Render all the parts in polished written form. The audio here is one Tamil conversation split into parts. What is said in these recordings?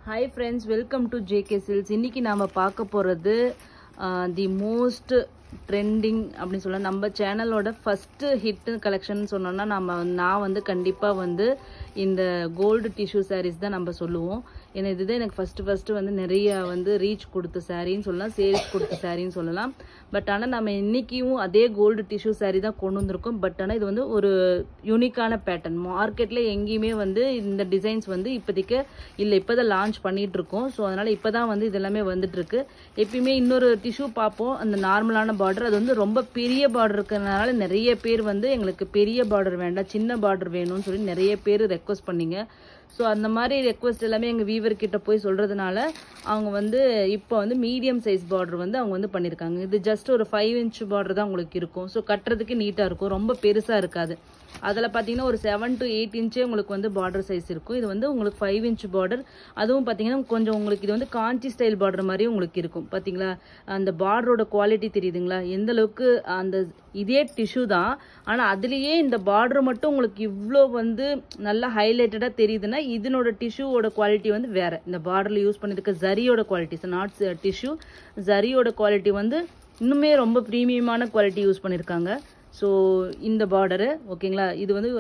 Hi friends, welcome to JK Silks. இன்னைக்கு நாம பார்க்க போறது the most trending அப்படினு சொல்ல நம்ம சேனலோட ஃபர்ஸ்ட் ஹிட் கலெக்ஷன் சொன்னோம்னா நான் வந்து கண்டிப்பா வந்து இந்த கோல்ட் டிஷ்யூ sarees தான் நம்ம சொல்லுவோம். ஏன்னா இதுதான் எனக்கு ஃபர்ஸ்ட் வந்து நிறைய வந்து ரீச் கொடுத்த சாரின்னு சொல்லலாம், சேல்ஸ் கொடுத்த சாரின்னு சொல்லலாம். பட் ஆனா நம்ம இன்னைக்கும் அதே கோல்டு டிஷ்யூ saree தான் கொண்டு வந்திருக்கோம். பட் ஆனா இது வந்து ஒரு யூனிக்கான பேட்டர்ன். மார்க்கெட்ல எங்கேயுமே வந்து இந்த டிசைன்ஸ் வந்து இப்போதைக்கு இல்லை, இப்போதான் லான்ச் பண்ணிட்டு இருக்கோம். ஸோ அதனால இப்போதான் வந்து இதெல்லாமே வந்துட்டு இருக்கு. எப்பயுமே இன்னொரு டிஷ்யூ பார்ப்போம், அந்த நார்மலான பார்டர், அது வந்து ரொம்ப பெரிய பார்டர் இருக்கிறதுனால நிறைய பேர் வந்து எங்களுக்கு பெரிய பார்டர் வேண்டாம், சின்ன பார்டர் வேணும்னு சொல்லி நிறைய பேர் ரெக்வஸ்ட் பண்ணீங்க. ஸோ அந்த மாதிரி ரெக்வஸ்ட் எல்லாமே எங்கள் வீவர் கிட்ட போய் சொல்றதுனால அவங்க வந்து இப்போ வந்து மீடியம் சைஸ் பார்டர் வந்து அவங்க வந்து பண்ணியிருக்காங்க. இது ஜஸ்ட் ஒரு 5 inch பார்டர் தான் உங்களுக்கு இருக்கும். ஸோ கட்டுறதுக்கு நீட்டாக இருக்கும், ரொம்ப பெருசாக இருக்காது. அதில் பார்த்தீங்கன்னா ஒரு 7 to 8 inch உங்களுக்கு வந்து பார்டர் சைஸ் இருக்கும். இது வந்து உங்களுக்கு 5 inch பார்டர். அதுவும் பார்த்தீங்கன்னா கொஞ்சம் உங்களுக்கு இது வந்து காஞ்சி ஸ்டைல் பார்டர் மாதிரி உங்களுக்கு இருக்கும். பார்த்தீங்களா அந்த பார்டரோட குவாலிட்டி தெரியுதுங்களா எந்த அளவுக்கு? அந்த இதே டிஷ்யூ தான், ஆனால் அதுலேயே இந்த பார்டர் மட்டும் உங்களுக்கு இவ்வளோ வந்து நல்லா ஹைலைட்டடாக தெரியுதுன்னா இதனோட டிஷ்யூவோட குவாலிட்டி வந்து வேற. இந்த பார்டரில் யூஸ் பண்ணியிருக்க ஜரியோட குவாலிட்டி, நாட் டிஷ்யூ, ஜரியோட குவாலிட்டி வந்து இன்னுமே ரொம்ப ப்ரீமியமான குவாலிட்டி யூஸ் பண்ணியிருக்காங்க. ஸோ இந்த பார்டரு ஓகேங்களா, இது வந்து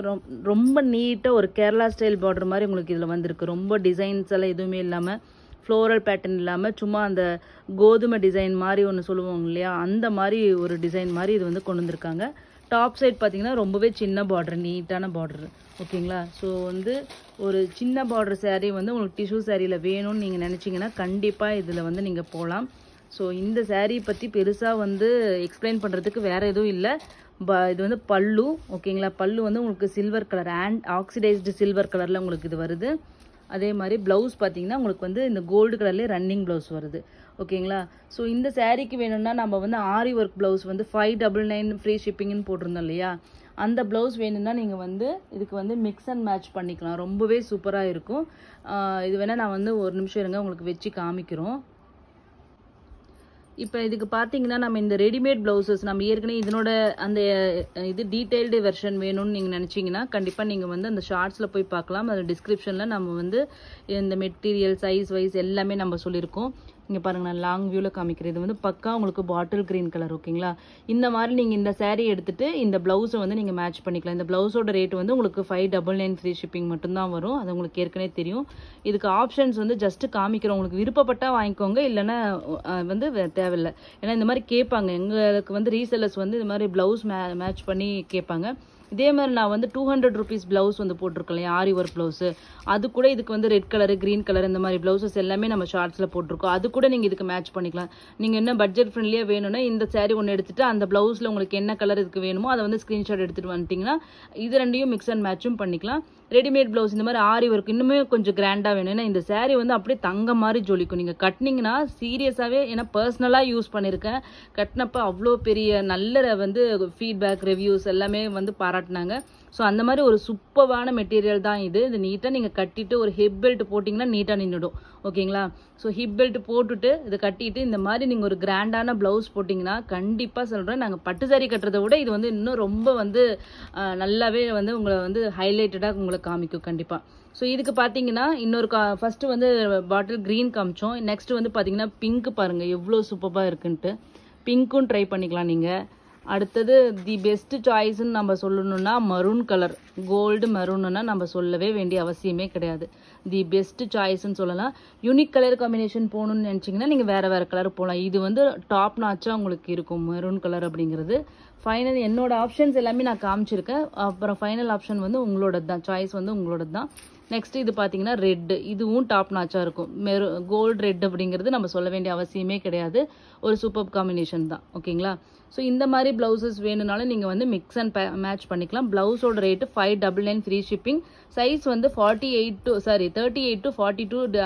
ரொம்ப நீட்டாக ஒரு கேரளா ஸ்டைல் பார்டர் மாதிரி உங்களுக்கு இதில் வந்திருக்கு. ரொம்ப டிசைன்ஸ் எல்லாம் எதுவுமே இல்லாமல், ஃப்ளோரல் பேட்டர்ன் இல்லாமல், சும்மா அந்த கோதுமை டிசைன் மாதிரி ஒன்று சொல்லுவாங்க இல்லையா, அந்த மாதிரி ஒரு டிசைன் மாதிரி இது வந்து கொண்டு வந்திருக்காங்க. டாப் சைட் பார்த்தீங்கன்னா ரொம்பவே சின்ன பார்டர், நீட்டான பார்டர் ஓகேங்களா. ஸோ வந்து ஒரு சின்ன பார்டர் saree வந்து உங்களுக்கு டிஷ்யூ சாரியில் வேணும்னு நீங்கள் நினச்சிங்கன்னா கண்டிப்பாக இதில் வந்து நீங்கள் போகலாம். ஸோ இந்த saree பற்றி பெருசாக வந்து எக்ஸ்பிளைன் பண்ணுறதுக்கு வேறு எதுவும் இல்லை. இது வந்து பல்லு ஓகேங்களா. பல்லு வந்து உங்களுக்கு silver colour and oxidised silver கலரில் உங்களுக்கு இது வருது. அதே மாதிரி ப்ளவுஸ் பார்த்தீங்கன்னா உங்களுக்கு வந்து இந்த கோல்டு கலர்லேயே ரன்னிங் ப்ளவுஸ் வருது ஓகேங்களா. ஸோ இந்த சாரீக்கு வேணும்னா நம்ம வந்து ஆரி ஒர்க் ப்ளவுஸ் வந்து 599 ஃப்ரீ ஷிப்பிங்னு போட்டிருந்தோம் இல்லையா, அந்த ப்ளவுஸ் வேணும்னா நீங்கள் வந்து இதுக்கு வந்து மிக்ஸ் அண்ட் மேட்ச் பண்ணிக்கலாம், ரொம்பவே சூப்பராக இருக்கும். இது வேணால் நான் வந்து ஒரு நிமிஷம் இருங்க உங்களுக்கு வச்சு காமிக்கிறோம். இப்போ இதுக்கு பார்த்தீங்கன்னா நம்ம இந்த ரெடிமேட் ப்ளவுசஸ் நம்ம ஏற்கனவே இதனோட அந்த இது டீட்டெயில்டு வெர்ஷன் வேணும்னு நீங்கள் நினச்சிங்கன்னா கண்டிப்பாக நீங்கள் வந்து அந்த ஷார்ட்ஸில் போய் பார்க்கலாம். அது டிஸ்கிரிப்ஷனில் நம்ம வந்து இந்த மெட்டீரியல் சைஸ் வைஸ் எல்லாமே நம்ம சொல்லியிருக்கோம். இங்கே பாருங்க, நான் லாங் வியூவில் காமிக்கிறேன். இது வந்து பக்கா உங்களுக்கு பாட்டில் கிரீன் கலர் ஓகேங்களா. இந்த மாதிரி நீங்கள் இந்த saree எடுத்துட்டு இந்த ப்ளவுஸை வந்து நீங்கள் மேட்ச் பண்ணிக்கலாம். இந்த ப்ளவுஸோட ரேட் வந்து உங்களுக்கு 599 ஃப்ரீ ஷிப்பிங் மட்டும்தான் வரும். அது உங்களுக்கு ஏற்கனவே தெரியும். இதுக்கு ஆப்ஷன்ஸ் வந்து ஜஸ்ட் காமிக்கிறோம், உங்களுக்கு விருப்பப்பட்டா வாங்கிக்கோங்க, இல்லைன்னா வந்து தேவையில்லை. ஏன்னா இந்த மாதிரி கேட்பாங்க, எங்களுக்கு வந்து ரீசெல்லர்ஸ் வந்து இந்த மாதிரி ப்ளவுஸ் மேட்ச் பண்ணி கேட்பாங்க. இதே மாதிரி நான் வந்து 200 rupees ப்ளவுஸ் வந்து போட்டிருக்கேன் ஆரி ஒர்க் ப்ளவுஸு, அது கூட இதுக்கு வந்து ரெட் கலரு கிரீன் கலர் இந்த மாதிரி ப்ளவுசஸ் எல்லாமே நம்ம ஷார்ட்ஸில் போட்டிருக்கோம். அது கூட நீங்கள் இதுக்கு மேட்ச் பண்ணிக்கலாம். நீங்கள் என்ன பட்ஜெட் ஃப்ரெண்ட்லியாக வேணும்னா இந்த saree ஒன்று எடுத்துட்டு அந்த ப்ளவுஸில் உங்களுக்கு என்ன கலர் இதுக்கு வேணுமோ அதை வந்து ஸ்க்ரீன்ஷாட் எடுத்துகிட்டு வந்துட்டிங்கன்னா இது ரெண்டையும் மிக்ஸ் அண்ட் மேட்சும் பண்ணிக்கலாம். ரெடிமேட் ப்ளவுஸ் இந்த மாதிரி ஆரி ஒர்க் இன்னுமே கொஞ்சம் கிராண்டாக வேணும். ஏன்னா இந்த saree வந்து அப்படியே தங்க மாதிரி ஜொலிக்கும். நீங்கள் கட்டினீங்கன்னா சீரியஸாகவே, ஏன்னா பர்சனலாக யூஸ் பண்ணியிருக்கேன், கட்டினப்போ அவ்வளோ பெரிய நல்ல வந்து ஃபீட்பேக் ரிவ்யூஸ் எல்லாமே வந்து பாராட்டினாங்க. ஸோ அந்த மாதிரி ஒரு சூப்பரான மெட்டீரியல் தான் இது. இது நீட்டாக நீங்கள் கட்டிட்டு ஒரு ஹிப் பெல்ட் போட்டிங்கன்னா நீட்டாக நின்றுடும் ஓகேங்களா. ஸோ ஹிப் பெல்ட் போட்டுட்டு இதை கட்டிட்டு இந்த மாதிரி நீங்கள் ஒரு கிராண்டான ப்ளவுஸ் போட்டிங்கன்னா கண்டிப்பாக சொல்கிறேன், நாங்கள் பட்டு சாரி கட்டுறதை விட இது வந்து இன்னும் ரொம்ப வந்து நல்லாவே வந்து உங்களை வந்து ஹைலைட்டடாக உங்களை காமிக்கும் கண்டிப்பாக. ஸோ இதுக்கு பார்த்தீங்கன்னா இன்னொரு ஃபர்ஸ்ட் வந்து பாட்டில் க்ரீன் காமிச்சோம். நெக்ஸ்ட் வந்து பார்த்தீங்கன்னா பிங்க் பாருங்கள் எவ்வளோ சூப்பராக இருக்குன்ட்டு, பிங்க்கும் ட்ரை பண்ணிக்கலாம் நீங்கள். அடுத்தது தி பெஸ்ட் சாய்ஸ்ன்னு நம்ம சொல்லணும்னா மரூன் கலர், கோல்டு மரூன்னா நம்ம சொல்லவே வேண்டிய அவசியமே கிடையாது. தி பெஸ்ட் சாய்ஸ்ன்னு சொல்லலாம். யூனிக் கலர் காம்பினேஷன் போகணும்னு நினச்சிங்கன்னா நீங்கள் வேறு கலர் போகலாம். இது வந்து டாப் நாச்சாக உங்களுக்கு இருக்கும் மெரூன் கலர் அப்படிங்கிறது. ஃபைனல் என்னோட ஆப்ஷன்ஸ் எல்லாமே நான் காமிச்சிருக்கேன். அப்புறம் ஃபைனல் ஆப்ஷன் வந்து உங்களோட தான், சாய்ஸ் வந்து உங்களோட தான். நெக்ஸ்ட் இது பார்த்தீங்கன்னா ரெட், இதுவும் டாப் நாச்சாக இருக்கும். கோல்டு ரெட் அப்படிங்கிறது நம்ம சொல்ல வேண்டிய அவசியமே கிடையாது, ஒரு சூப்பர் காம்பினேஷன் தான் ஓகேங்களா. ஸோ இந்த மாதிரி ப்ளவுசஸ் வேணும்னாலும் நீங்கள் வந்து மிக்ஸ் அண்ட் மேட்ச் பண்ணிக்கலாம். ப்ளவுஸோட ரேட்டு 599 ஃப்ரீ ஷிப்பிங். சைஸ் வந்து 38 to 42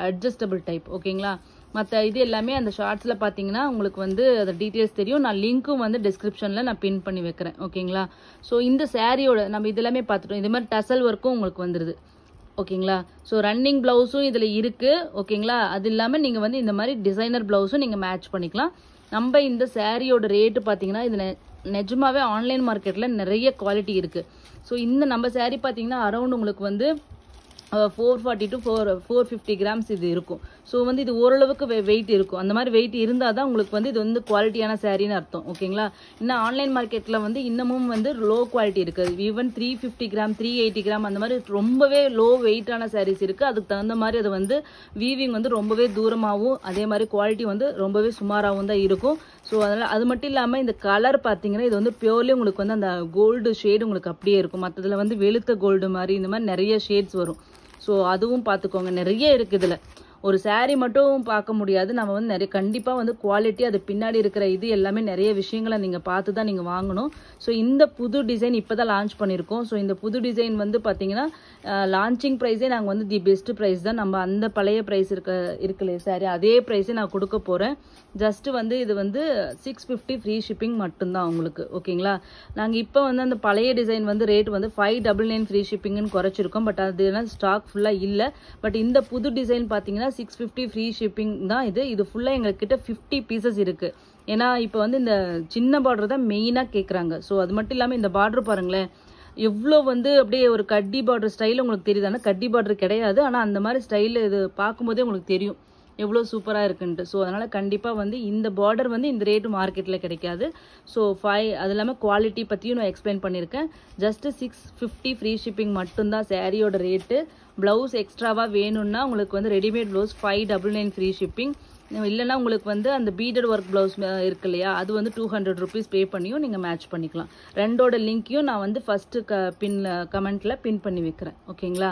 அட்ஜஸ்டபிள் டைப் ஓகேங்களா. மற்ற இது எல்லாமே அந்த ஷார்ட்ஸில் பார்த்தீங்கன்னா உங்களுக்கு வந்து அந்த டீட்டெயில்ஸ் தெரியும். நான் லிங்க்கும் வந்து டிஸ்கிரிப்ஷனில் நான் பின் பண்ணி வைக்கிறேன் ஓகேங்களா. ஸோ இந்த சாரியோட நம்ம இதெல்லாமே பார்த்துட்டோம். இது மாதிரி டசல் ஒர்க்கும் உங்களுக்கு வந்துடுது ஓகேங்களா. ஸோ ரன்னிங் ப்ளவுஸும் இதில் இருக்குது ஓகேங்களா. அது இல்லாமல் நீங்கள் வந்து இந்த மாதிரி டிசைனர் ப்ளவுஸும் நீங்கள் மேட்ச் பண்ணிக்கலாம். நம்ம இந்த சாரியோட ரேட்டு பார்த்தீங்கன்னா இது நிஜமாவே ஆன்லைன் மார்க்கெட்டில் நிறைய குவாலிட்டி இருக்குது. ஸோ இந்த நம்ம சாரீ பார்த்தீங்கன்னா அரௌண்ட் உங்களுக்கு வந்து 440 to 450 கிராம்ஸ் இது இருக்கும். ஸோ வந்து இது ஓரளவுக்கு வெயிட் இருக்கும். அந்த மாதிரி வெயிட் இருந்தால் தான் உங்களுக்கு வந்து இது வந்து குவாலிட்டியான சாரின்னு அர்த்தம். ஓகேங்களா? இன்னும் ஆன்லைன் மார்க்கெட்டில் வந்து இன்னமும் வந்து லோ குவாலிட்டி இருக்குது. ஈவன் 350 கிராம் 380 கிராம் அந்த மாதிரி ரொம்பவே லோ வெயிட்டான சாரீஸ் இருக்குது. அதுக்கு தகுந்த மாதிரி அது வந்து வீவிங் வந்து ரொம்பவே தூரமாகவும் அதே மாதிரி குவாலிட்டி வந்து ரொம்பவே சுமாராகவும் தான் இருக்கும். ஸோ அதனால் அது மட்டும் இல்லாமல் இந்த கலர் பார்த்தீங்கன்னா இது வந்து பியூர்லி உங்களுக்கு வந்து அந்த கோல்டு ஷேடு உங்களுக்கு அப்படியே இருக்கும். மற்றதில் வந்து வெளுத்த கோல்டு மாதிரி இந்த மாதிரி நிறைய ஷேட்ஸ் வரும். ஸோ அதுவும் பார்த்துக்கோங்க, நிறைய இருக்குது இதில். ஒரு சாரீ மட்டும் பார்க்க முடியாது, நம்ம வந்து நிறைய கண்டிப்பாக வந்து குவாலிட்டி அது பின்னாடி இருக்கிற இது எல்லாமே நிறைய விஷயங்களை நீங்கள் பார்த்து தான் நீங்கள் வாங்கணும். ஸோ இந்த புது டிசைன் இப்போ தான் லான்ச் பண்ணியிருக்கோம். ஸோ இந்த புது டிசைன் வந்து பார்த்தீங்கன்னா லான்ச்சிங் ப்ரைஸே நாங்கள் வந்து தி பெஸ்ட் ப்ரைஸ் தான். நம்ம அந்த பழைய ப்ரைஸ் இருக்குல்லையே சாரி அதே ப்ரைஸே நான் கொடுக்க போகிறேன். ஜஸ்ட்டு வந்து இது வந்து 650 ஃப்ரீ ஷிப்பிங் மட்டும்தான் உங்களுக்கு. ஓகேங்களா? நாங்கள் இப்போ வந்து அந்த பழைய டிசைன் வந்து ரேட் வந்து 599 ஃப்ரீ ஷிப்பிங்னு குறைச்சிருக்கோம். பட் அது ஸ்டாக் ஃபுல்லாக இல்லை. பட் இந்த புது டிசைன் பார்த்தீங்கன்னா 650 ஃப்ரீ ஷிப்பிங் தான். இது ஃபுல்லாக எங்ககிட்ட 50 பீசஸ் இருக்குது. ஏன்னா இப்போ வந்து இந்த சின்ன பார்டர் தான் மெயினாக கேட்குறாங்க. ஸோ அது மட்டும் இல்லாமல் இந்த பார்டர் பாருங்களேன், எவ்வளோ வந்து அப்படியே ஒரு கட்டி பார்டர் ஸ்டைல் உங்களுக்கு தெரியுது. ஆனால் கட்டி பார்டர் கிடையாது, ஆனால் அந்த மாதிரி ஸ்டைலில் இது பார்க்கும்போதே உங்களுக்கு தெரியும் எவ்வளோ சூப்பராக இருக்குன்ட்டு. ஸோ அதனால் கண்டிப்பாக வந்து இந்த பார்டர் வந்து இந்த ரேட்டு மார்க்கெட்டில் கிடைக்காது. ஸோ அது இல்லாமல் குவாலிட்டி பற்றியும் நான் எக்ஸ்பிளைன் பண்ணியிருக்கேன். ஜஸ்ட்டு 650 ஃப்ரீ ஷிப்பிங் மட்டும்தான் சாரியோட ரேட்டு. ப்ளவுஸ் எக்ஸ்ட்ராவாக வேணும்னா உங்களுக்கு வந்து ரெடிமேட் ப்ளவுஸ் 599 ஃப்ரீ ஷிப்பிங். இல்லைனா உங்களுக்கு வந்து அந்த பீடட் ஒர்க் ப்ளவுஸ் இருக்கு இல்லையா, அது வந்து 200 ருபீஸ் பே பண்ணியும் நீங்கள் மேட்ச் பண்ணிக்கலாம். ரெண்டோட லிங்க்கையும் நான் வந்து ஃபஸ்ட்டு கமெண்ட்டில் பின் பண்ணி வைக்கிறேன். ஓகேங்களா?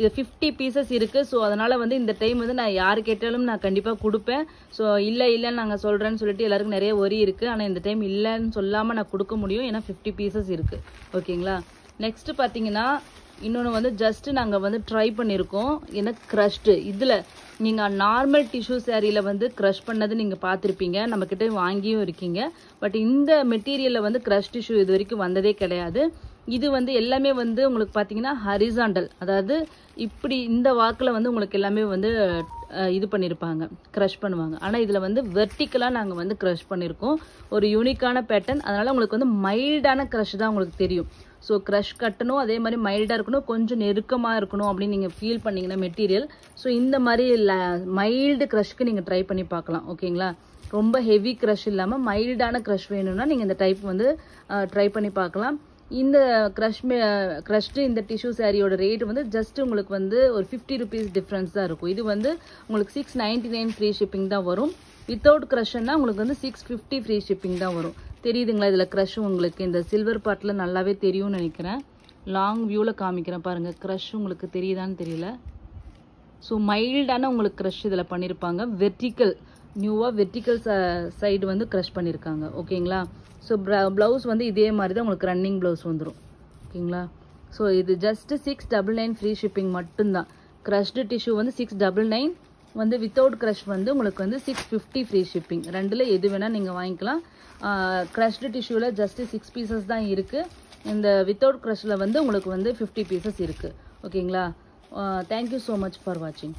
இது 50 பீசஸ் இருக்குது. ஸோ அதனால் வந்து இந்த டைம் வந்து நான் யார் கேட்டாலும் நான் கண்டிப்பாக கொடுப்பேன். ஸோ இல்லைன்னு நாங்கள் சொல்கிறேன்னு சொல்லிட்டு எல்லாருக்கும் நிறைய ஒரி இருக்குது. ஆனால் இந்த டைம் இல்லைன்னு சொல்லாமல் நான் கொடுக்க முடியும். ஏன்னா 50 பீசஸ் இருக்குது. ஓகேங்களா? நெக்ஸ்ட்டு பார்த்தீங்கன்னா இன்னொன்று வந்து ஜஸ்ட்டு நாங்கள் வந்து ட்ரை பண்ணியிருக்கோம். ஏன்னா க்ரஷ்டு இதில் நீங்கள் நார்மல் டிஷ்யூ சாரியில் வந்து க்ரஷ் பண்ணது நீங்கள் பார்த்துருப்பீங்க, நம்மக்கிட்ட வாங்கியும் இருக்கீங்க. பட் இந்த மெட்டீரியலில் வந்து க்ரஷ் டிஷ்யூ இது வரைக்கும் வந்ததே கிடையாது. இது வந்து எல்லாமே வந்து உங்களுக்கு பார்த்தீங்கன்னா ஹரிசாண்டல், அதாவது இப்படி இந்த வாக்கில் வந்து உங்களுக்கு எல்லாமே வந்து இது பண்ணியிருப்பாங்க, க்ரஷ் பண்ணுவாங்க. ஆனால் இதில் வந்து வெர்டிக்கலாக நாங்கள் வந்து க்ரஷ் பண்ணியிருக்கோம். ஒரு யூனிக்கான பேட்டர்ன். அதனால் உங்களுக்கு வந்து மைல்டான க்ரஷ் தான் உங்களுக்கு தெரியும். ஸோ க்ரஷ் கட்டணும், அதே மாதிரி மைல்டாக இருக்கணும், கொஞ்சம் நெருக்கமாக இருக்கணும் அப்படின்னு நீங்கள் ஃபீல் பண்ணிங்கன்னா மெட்டீரியல். ஸோ இந்த மாதிரி மைல்டு க்ரஷ்க்கு நீங்கள் ட்ரை பண்ணி பார்க்கலாம். ஓகேங்களா? ரொம்ப ஹெவி க்ரஷ் இல்லாமல் மைல்டான க்ரஷ் வேணும்னா நீங்கள் இந்த டைப் வந்து ட்ரை பண்ணி பார்க்கலாம். இந்த க்ரஷ்டு இந்த டிஷ்யூ சாரியோட ரேட் வந்து ஜஸ்ட் உங்களுக்கு வந்து ஒரு 50 ருபீஸ் டிஃப்ரென்ஸ் தான் இருக்கும். இது வந்து உங்களுக்கு 699 ஃப்ரீ ஷிப்பிங் தான் வரும். வித்தவுட் க்ரஷ்னா உங்களுக்கு வந்து 650 ஃப்ரீ ஷிப்பிங் தான் வரும். தெரியுதுங்களா? இதில் க்ரஷ் உங்களுக்கு இந்த சில்வர் பார்ட்டில் நல்லாவே தெரியும்னு நினைக்கிறேன். லாங் வியூவில் காமிக்கிறேன் பாருங்கள், க்ரஷ் உங்களுக்கு தெரியுதான்னு தெரியல. ஸோ மைல்டான உங்களுக்கு க்ரஷ் இதில் பண்ணியிருப்பாங்க. வெர்டிக்கல் நியூவாக வெர்டிக்கல் சைடு வந்து க்ரஷ் பண்ணியிருக்காங்க. ஓகேங்களா? ஸோ ப்ளவுஸ் வந்து இதே மாதிரி தான் உங்களுக்கு ரன்னிங் ப்ளவுஸ் வந்துடும். ஓகேங்களா? ஸோ இது ஜஸ்ட்டு 699 ஃப்ரீ ஷிப்பிங் மட்டும்தான். க்ரஷ்டு டிஷ்யூ வந்து 699 வந்து, வித்தவுட் க்ரஷ் வந்து உங்களுக்கு வந்து 650 ஃப்ரீ ஷிப்பிங். ரெண்டில் எது வேணால் நீங்கள் வாங்கிக்கலாம். க்ரஷ்டு டிஷ்யூவில் ஜஸ்ட்டு 6 பீசஸ் தான் இருக்குது. இந்த வித்தவுட் க்ரஷில் வந்து உங்களுக்கு வந்து 50 பீசஸ் இருக்குது. ஓகேங்களா? தேங்க்யூ ஸோ மச் ஃபார் வாட்சிங்.